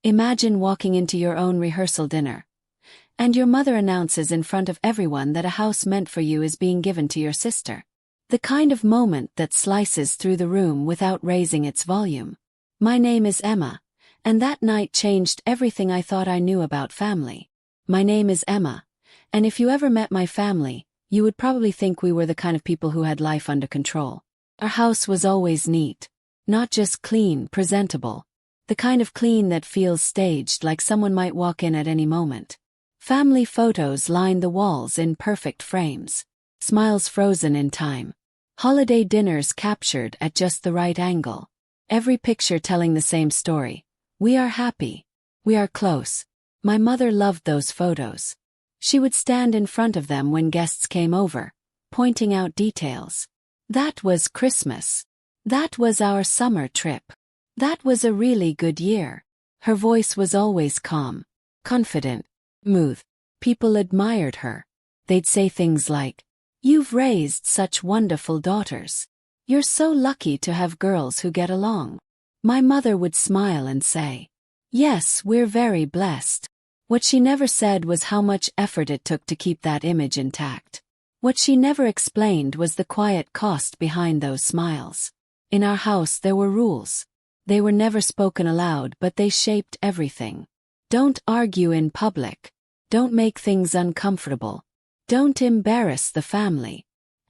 Imagine walking into your own rehearsal dinner, and your mother announces in front of everyone that a house meant for you is being given to your sister. The kind of moment that slices through the room without raising its volume. My name is Emma, and that night changed everything I thought I knew about family. My name is Emma, and if you ever met my family, you would probably think we were the kind of people who had life under control. Our house was always neat. Not just clean, presentable. The kind of clean that feels staged, like someone might walk in at any moment. Family photos lined the walls in perfect frames. Smiles frozen in time. Holiday dinners captured at just the right angle. Every picture telling the same story. We are happy. We are close. My mother loved those photos. She would stand in front of them when guests came over, pointing out details. That was Christmas. That was our summer trip. That was a really good year. Her voice was always calm, confident, smooth. People admired her. They'd say things like, "You've raised such wonderful daughters. You're so lucky to have girls who get along." My mother would smile and say, "Yes, we're very blessed." What she never said was how much effort it took to keep that image intact. What she never explained was the quiet cost behind those smiles. In our house there were rules. They were never spoken aloud, but they shaped everything. Don't argue in public. Don't make things uncomfortable. Don't embarrass the family.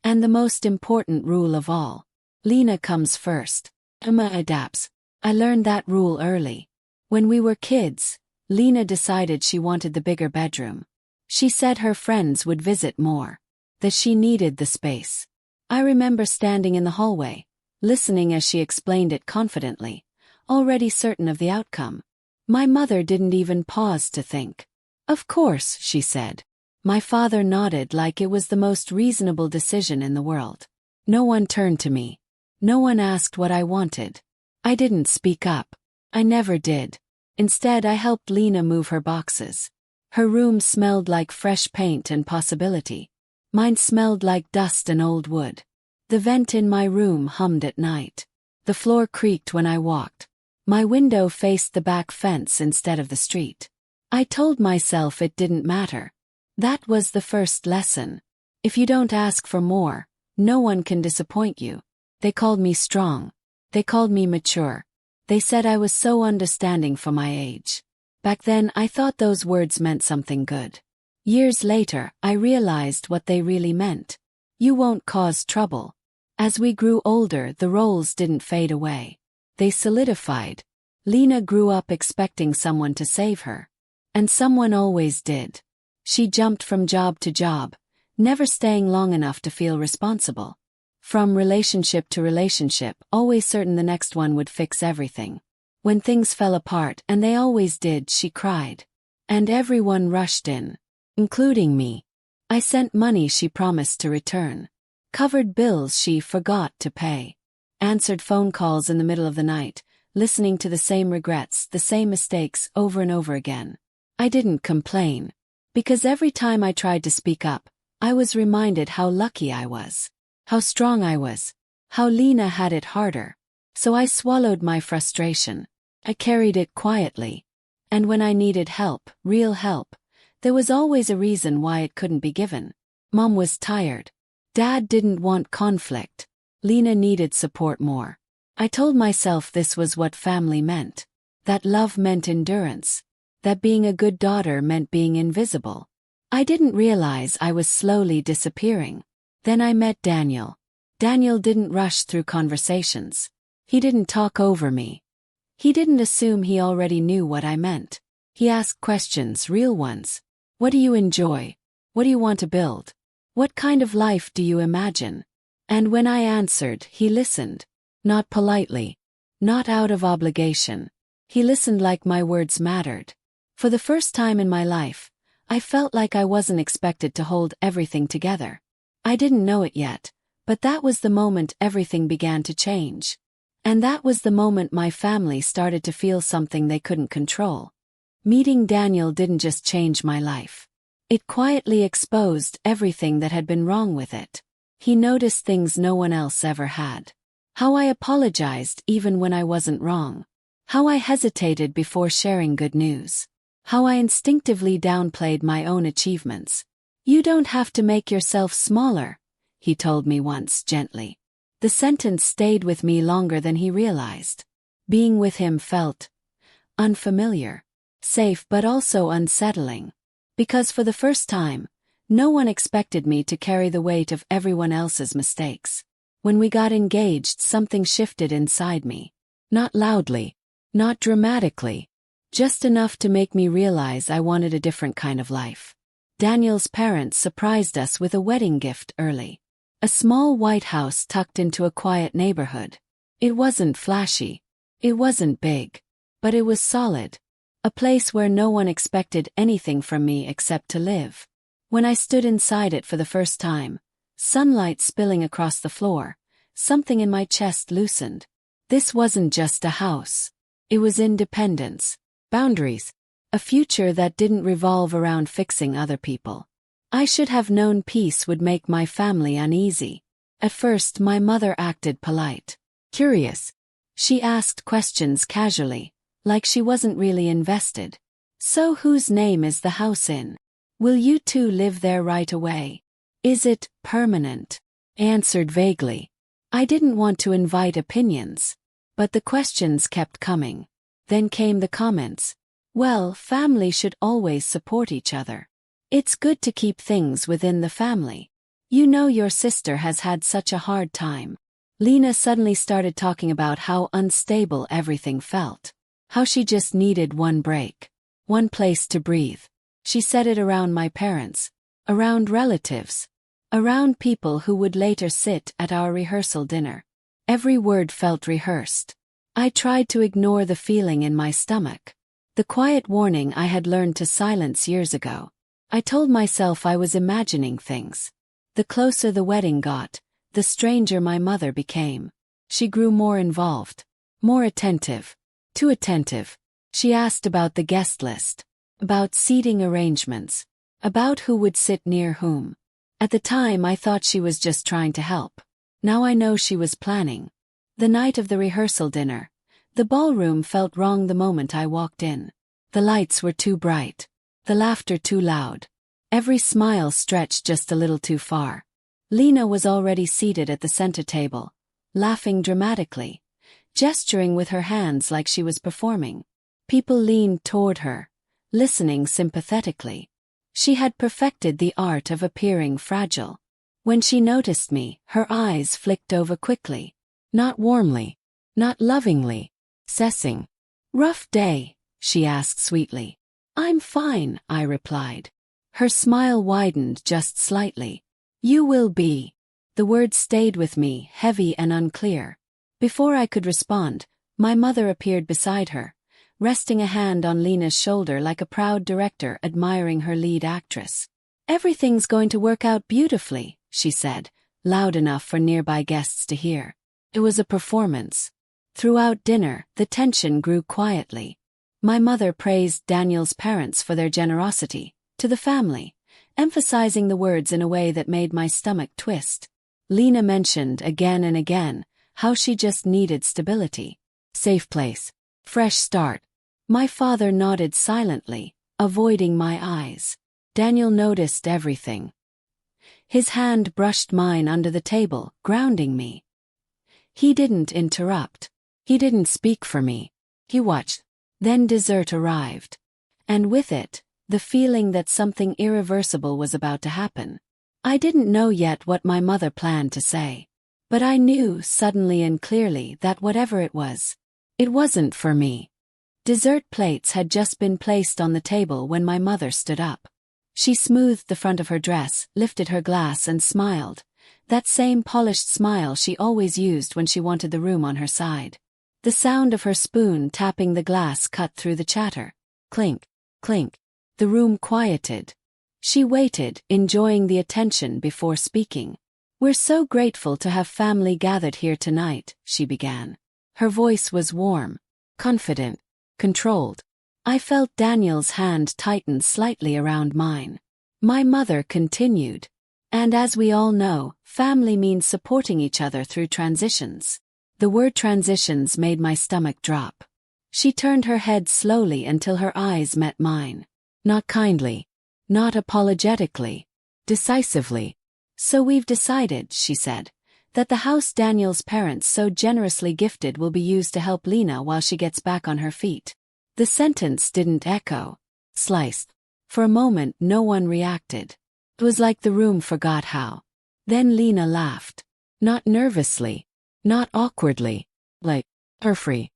And the most important rule of all, Lena comes first. Emma adapts. I learned that rule early. When we were kids, Lena decided she wanted the bigger bedroom. She said her friends would visit more. That she needed the space. I remember standing in the hallway, listening as she explained it confidently, already certain of the outcome. My mother didn't even pause to think. "Of course," she said. My father nodded like it was the most reasonable decision in the world. No one turned to me. No one asked what I wanted. I didn't speak up. I never did. Instead, I helped Lena move her boxes. Her room smelled like fresh paint and possibility. Mine smelled like dust and old wood. The vent in my room hummed at night. The floor creaked when I walked. My window faced the back fence instead of the street. I told myself it didn't matter. That was the first lesson. If you don't ask for more, no one can disappoint you. They called me strong. They called me mature. They said I was so understanding for my age. Back then I thought those words meant something good. Years later, I realized what they really meant. You won't cause trouble. As we grew older, the roles didn't fade away. They solidified. Lena grew up expecting someone to save her. And someone always did. She jumped from job to job, never staying long enough to feel responsible. From relationship to relationship, always certain the next one would fix everything. When things fell apart, and they always did, she cried. And everyone rushed in, including me. I sent money she promised to return. Covered bills she forgot to pay. Answered phone calls in the middle of the night, listening to the same regrets, the same mistakes over and over again. I didn't complain. Because every time I tried to speak up, I was reminded how lucky I was. How strong I was. How Lena had it harder. So I swallowed my frustration. I carried it quietly. And when I needed help, real help, there was always a reason why it couldn't be given. Mom was tired. Dad didn't want conflict. Lena needed support more. I told myself this was what family meant. That love meant endurance. That being a good daughter meant being invisible. I didn't realize I was slowly disappearing. Then I met Daniel. Daniel didn't rush through conversations. He didn't talk over me. He didn't assume he already knew what I meant. He asked questions, real ones. What do you enjoy? What do you want to build? What kind of life do you imagine? And when I answered, he listened. Not politely. Not out of obligation. He listened like my words mattered. For the first time in my life, I felt like I wasn't expected to hold everything together. I didn't know it yet, but that was the moment everything began to change. And that was the moment my family started to feel something they couldn't control. Meeting Daniel didn't just change my life. It quietly exposed everything that had been wrong with it. He noticed things no one else ever had. How I apologized even when I wasn't wrong. How I hesitated before sharing good news. How I instinctively downplayed my own achievements. "You don't have to make yourself smaller," he told me once gently. The sentence stayed with me longer than he realized. Being with him felt unfamiliar, safe but also unsettling. Because for the first time, no one expected me to carry the weight of everyone else's mistakes. When we got engaged, something shifted inside me. Not loudly, not dramatically, just enough to make me realize I wanted a different kind of life. Daniel's parents surprised us with a wedding gift early. A small white house tucked into a quiet neighborhood. It wasn't flashy. It wasn't big. But it was solid. A place where no one expected anything from me except to live. When I stood inside it for the first time, sunlight spilling across the floor, something in my chest loosened. This wasn't just a house. It was independence, boundaries, a future that didn't revolve around fixing other people. I should have known peace would make my family uneasy. At first, my mother acted polite. Curious. She asked questions casually, like she wasn't really invested. "So whose name is the house in? Will you two live there right away? Is it permanent?" I answered vaguely. I didn't want to invite opinions. But the questions kept coming. Then came the comments. "Well, family should always support each other. It's good to keep things within the family. You know your sister has had such a hard time." Lena suddenly started talking about how unstable everything felt. How she just needed one break. One place to breathe. She said it around my parents. Around relatives. Around people who would later sit at our rehearsal dinner. Every word felt rehearsed. I tried to ignore the feeling in my stomach. The quiet warning I had learned to silence years ago. I told myself I was imagining things. The closer the wedding got, the stranger my mother became. She grew more involved. More attentive. Too attentive. She asked about the guest list. About seating arrangements. About who would sit near whom. At the time I thought she was just trying to help. Now I know she was planning. The night of the rehearsal dinner, the ballroom felt wrong the moment I walked in. The lights were too bright. The laughter too loud. Every smile stretched just a little too far. Lena was already seated at the center table, laughing dramatically, gesturing with her hands like she was performing. People leaned toward her, listening sympathetically. She had perfected the art of appearing fragile. When she noticed me, her eyes flicked over quickly. Not warmly, not lovingly, assessing. "Rough day?" she asked sweetly. "I'm fine," I replied. Her smile widened just slightly. "You will be." The words stayed with me, heavy and unclear. Before I could respond, my mother appeared beside her, resting a hand on Lena's shoulder like a proud director admiring her lead actress. "Everything's going to work out beautifully," she said, loud enough for nearby guests to hear. It was a performance. Throughout dinner, the tension grew quietly. My mother praised Daniel's parents for their generosity to the family, emphasizing the words in a way that made my stomach twist. Lena mentioned again and again how she just needed stability. Safe place. Fresh start. My father nodded silently, avoiding my eyes. Daniel noticed everything. His hand brushed mine under the table, grounding me. He didn't interrupt. He didn't speak for me. He watched. Then dessert arrived. And with it, the feeling that something irreversible was about to happen. I didn't know yet what my mother planned to say. But I knew suddenly and clearly that whatever it wasn't for me. Dessert plates had just been placed on the table when my mother stood up. She smoothed the front of her dress, lifted her glass and smiled. That same polished smile she always used when she wanted the room on her side. The sound of her spoon tapping the glass cut through the chatter. Clink, clink. The room quieted. She waited, enjoying the attention before speaking. "We're so grateful to have family gathered here tonight," she began. Her voice was warm, confident, controlled. I felt Daniel's hand tighten slightly around mine. My mother continued. "And as we all know, family means supporting each other through transitions." The word transitions made my stomach drop. She turned her head slowly until her eyes met mine. Not kindly. Not apologetically. Decisively. "So we've decided," she said, "that the house Daniel's parents so generously gifted will be used to help Lena while she gets back on her feet." The sentence didn't echo. Sliced. For a moment no one reacted. It was like the room forgot how. Then Lena laughed. Not nervously. Not awkwardly. Like, free.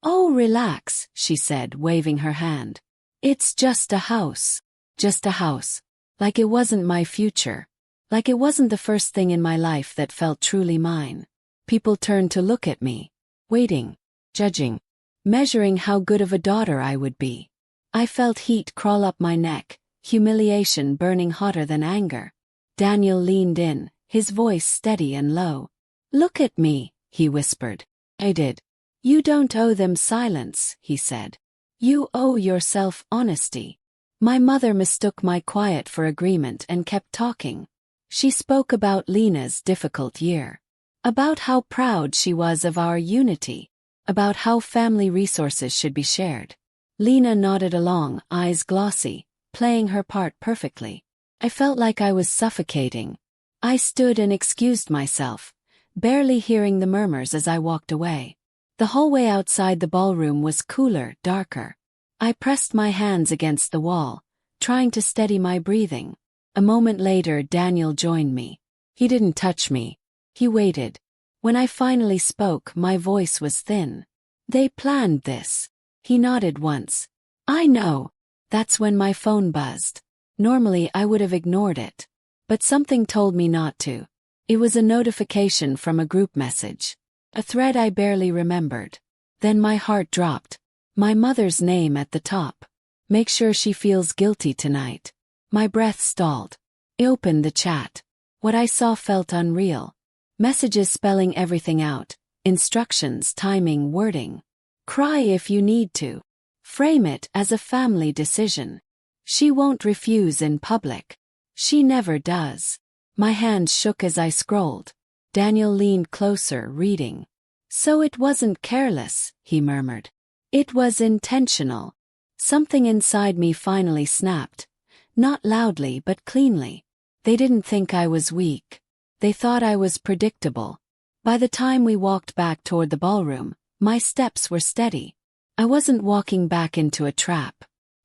"Oh, relax," she said, waving her hand. "It's just a house. Just a house." Like it wasn't my future. Like it wasn't the first thing in my life that felt truly mine. People turned to look at me. Waiting. Judging. Measuring how good of a daughter I would be. I felt heat crawl up my neck, humiliation burning hotter than anger. Daniel leaned in, his voice steady and low. "Look at me," he whispered. I did. "You don't owe them silence," he said. "You owe yourself honesty." My mother mistook my quiet for agreement and kept talking. She spoke about Lena's difficult year. About how proud she was of our unity. About how family resources should be shared. Lena nodded along, eyes glossy, playing her part perfectly. I felt like I was suffocating. I stood and excused myself, barely hearing the murmurs as I walked away. The hallway outside the ballroom was cooler, darker. I pressed my hands against the wall, trying to steady my breathing. A moment later, Daniel joined me. He didn't touch me. He waited. When I finally spoke, my voice was thin. "They planned this." He nodded once. "I know." That's when my phone buzzed. Normally I would have ignored it. But something told me not to. It was a notification from a group message. A thread I barely remembered. Then my heart dropped. My mother's name at the top. "Make sure she feels guilty tonight." My breath stalled. I opened the chat. What I saw felt unreal. Messages spelling everything out. Instructions, timing, wording. "Cry if you need to. Frame it as a family decision. She won't refuse in public. She never does." My hands shook as I scrolled. Daniel leaned closer, reading. "So it wasn't careless," he murmured. "It was intentional." Something inside me finally snapped. Not loudly but cleanly. They didn't think I was weak. They thought I was predictable. By the time we walked back toward the ballroom, my steps were steady. I wasn't walking back into a trap.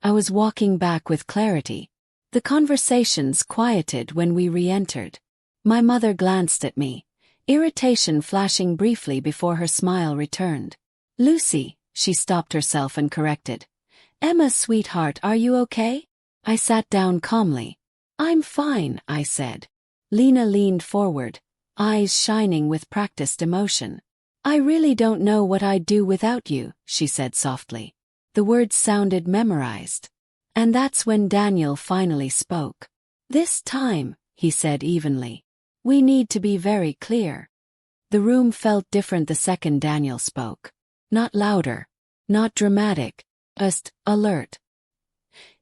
I was walking back with clarity. The conversations quieted when we re-entered. My mother glanced at me, irritation flashing briefly before her smile returned. "Lucy," she stopped herself and corrected. "Emma, sweetheart, are you okay?" I sat down calmly. "I'm fine," I said. Lena leaned forward, eyes shining with practiced emotion. "I really don't know what I'd do without you," she said softly. The words sounded memorized. And that's when Daniel finally spoke. "This time," he said evenly, "we need to be very clear." The room felt different the second Daniel spoke. Not louder. Not dramatic. Just alert.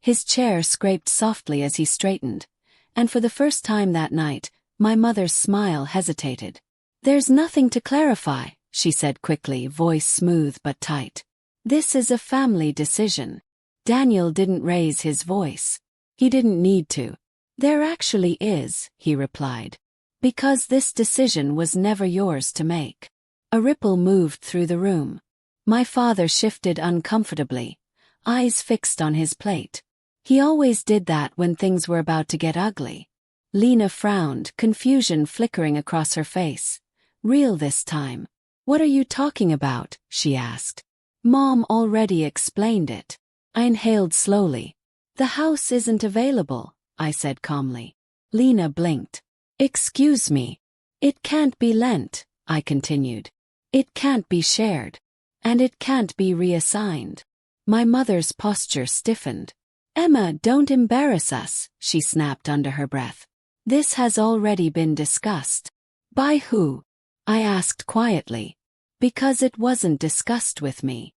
His chair scraped softly as he straightened, and for the first time that night, my mother's smile hesitated. "There's nothing to clarify," she said quickly, voice smooth but tight. "This is a family decision." Daniel didn't raise his voice. He didn't need to. "There actually is," he replied. "Because this decision was never yours to make." A ripple moved through the room. My father shifted uncomfortably, eyes fixed on his plate. He always did that when things were about to get ugly. Lena frowned, confusion flickering across her face. "Real this time." "What are you talking about?" she asked. "Mom already explained it." I inhaled slowly. "The house isn't available," I said calmly. Lena blinked. "Excuse me." "It can't be lent," I continued. "It can't be shared. And it can't be reassigned." My mother's posture stiffened. "Emma, don't embarrass us," she snapped under her breath. "This has already been discussed." "By who?" I asked quietly. "Because it wasn't discussed with me."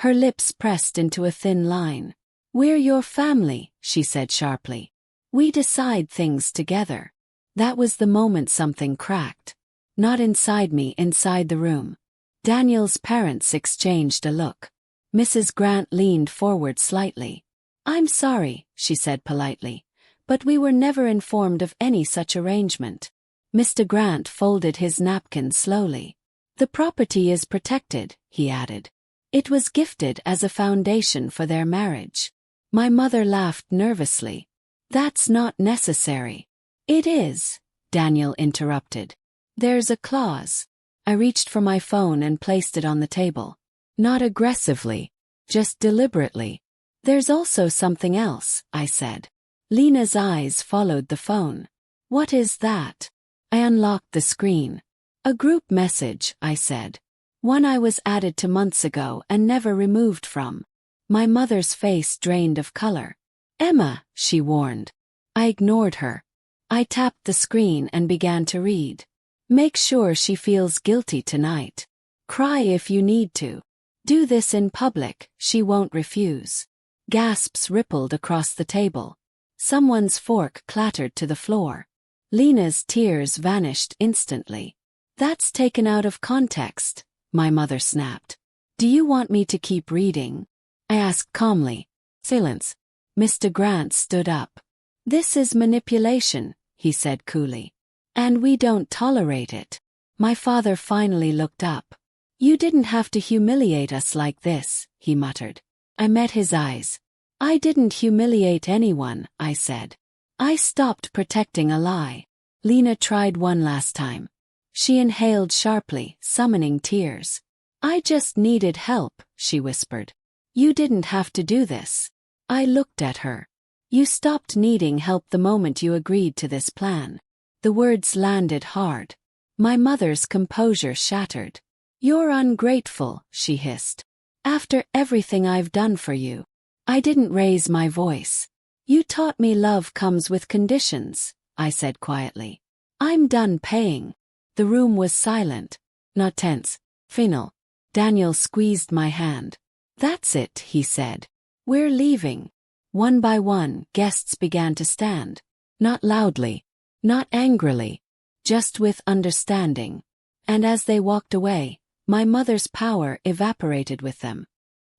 Her lips pressed into a thin line. "We're your family," she said sharply. "We decide things together." That was the moment something cracked. Not inside me, inside the room. Daniel's parents exchanged a look. Mrs. Grant leaned forward slightly. "I'm sorry," she said politely, "but we were never informed of any such arrangement." Mr. Grant folded his napkin slowly. "The property is protected," he added. "It was gifted as a foundation for their marriage." My mother laughed nervously. "That's not necessary." "It is," Daniel interrupted. "There's a clause." I reached for my phone and placed it on the table. Not aggressively, just deliberately. "There's also something else," I said. Lena's eyes followed the phone. "What is that?" I unlocked the screen. "A group message," I said. "One I was added to months ago and never removed from." My mother's face drained of color. "Emma," she warned. I ignored her. I tapped the screen and began to read. "Make sure she feels guilty tonight. Cry if you need to. Do this in public, she won't refuse." Gasps rippled across the table. Someone's fork clattered to the floor. Lena's tears vanished instantly. "That's taken out of context," my mother snapped. "Do you want me to keep reading?" I asked calmly. Silence. Mr. Grant stood up. "This is manipulation," he said coolly. "And we don't tolerate it." My father finally looked up. "You didn't have to humiliate us like this," he muttered. I met his eyes. "I didn't humiliate anyone," I said. "I stopped protecting a lie." Lena tried one last time. She inhaled sharply, summoning tears. "I just needed help," she whispered. "You didn't have to do this." I looked at her. "You stopped needing help the moment you agreed to this plan." The words landed hard. My mother's composure shattered. "You're ungrateful," she hissed. "After everything I've done for you." I didn't raise my voice. "You taught me love comes with conditions," I said quietly. "I'm done paying." The room was silent. Not tense. Final. Daniel squeezed my hand. "That's it," he said. "We're leaving." One by one, guests began to stand. Not loudly. Not angrily. Just with understanding. And as they walked away, my mother's power evaporated with them.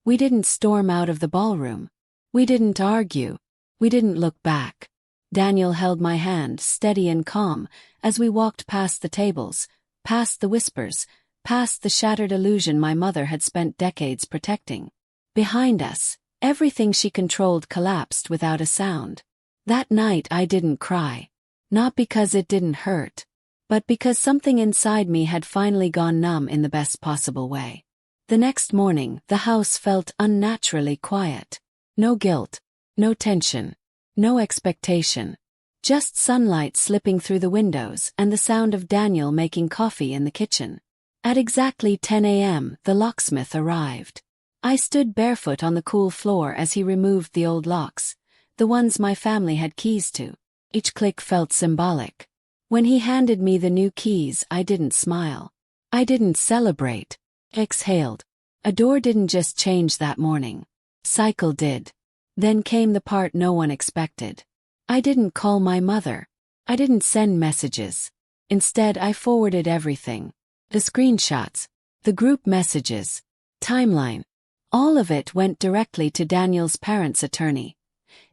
We didn't storm out of the ballroom. We didn't argue. We didn't look back. Daniel held my hand, steady and calm, as we walked past the tables, past the whispers, past the shattered illusion my mother had spent decades protecting. Behind us, everything she controlled collapsed without a sound. That night I didn't cry. Not because it didn't hurt, but because something inside me had finally gone numb in the best possible way. The next morning, the house felt unnaturally quiet. No guilt, no tension, no expectation. Just sunlight slipping through the windows and the sound of Daniel making coffee in the kitchen. At exactly 10 a.m., the locksmith arrived. I stood barefoot on the cool floor as he removed the old locks, the ones my family had keys to. Each click felt symbolic. When he handed me the new keys, I didn't smile. I didn't celebrate. Exhaled. A door didn't just change that morning. Cycle did. Then came the part no one expected. I didn't call my mother. I didn't send messages. Instead, I forwarded everything. The screenshots, the group messages, timeline. All of it went directly to Daniel's parents' attorney.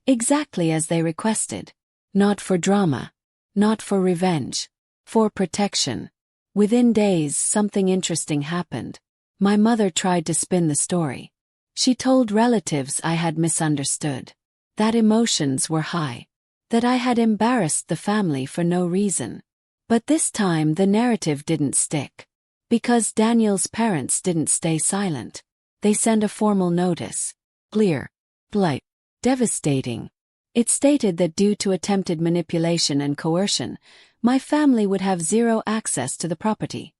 Exactly as they requested. Not for drama. Not for revenge. For protection. Within days, something interesting happened. My mother tried to spin the story. She told relatives I had misunderstood. That emotions were high. That I had embarrassed the family for no reason. But this time the narrative didn't stick. Because Daniel's parents didn't stay silent. They sent a formal notice. Clear. Polite. Devastating. It stated that due to attempted manipulation and coercion, my family would have zero access to the property.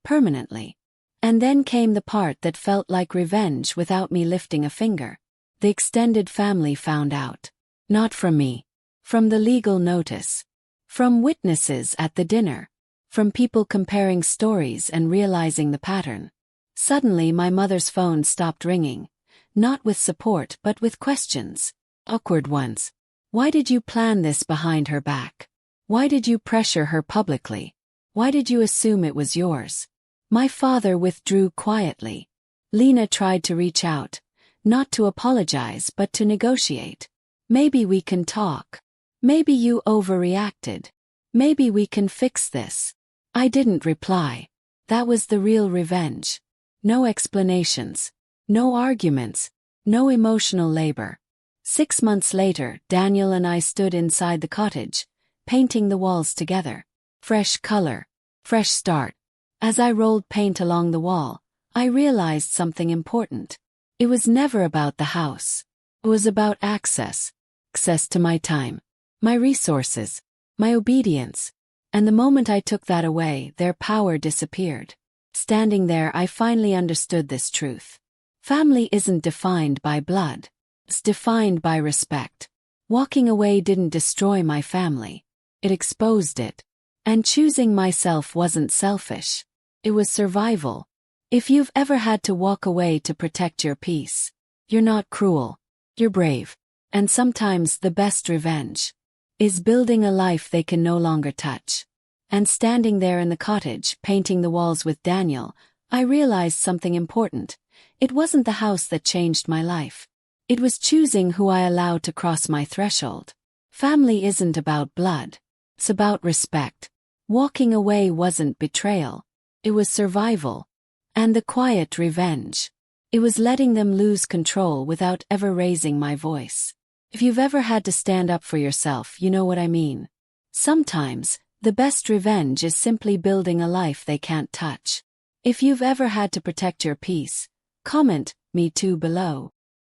Permanently. And then came the part that felt like revenge without me lifting a finger. The extended family found out. Not from me. From the legal notice. From witnesses at the dinner. From people comparing stories and realizing the pattern. Suddenly my mother's phone stopped ringing. Not with support but with questions. Awkward ones. Why did you plan this behind her back? Why did you pressure her publicly? Why did you assume it was yours? My father withdrew quietly. Lena tried to reach out, Not to apologize but to negotiate. Maybe we can talk. Maybe you overreacted. Maybe we can fix this. I didn't reply. That was the real revenge. No explanations. No arguments. No emotional labor. 6 months later, Daniel and I stood inside the cottage, painting the walls together. Fresh color. Fresh start. As I rolled paint along the wall, I realized something important. It was never about the house. It was about access. Access to my time, my resources, my obedience. And the moment I took that away, their power disappeared. Standing there, I finally understood this truth. Family isn't defined by blood. It's defined by respect. Walking away didn't destroy my family. It exposed it. And choosing myself wasn't selfish. It was survival. If you've ever had to walk away to protect your peace, you're not cruel. You're brave. And sometimes the best revenge is building a life they can no longer touch. And standing there in the cottage, painting the walls with Daniel, I realized something important. It wasn't the house that changed my life. It was choosing who I allowed to cross my threshold. Family isn't about blood. It's about respect. Walking away wasn't betrayal. It was survival. And the quiet revenge. It was letting them lose control without ever raising my voice. If you've ever had to stand up for yourself, you know what I mean. Sometimes, the best revenge is simply building a life they can't touch. If you've ever had to protect your peace, comment "Me Too" below.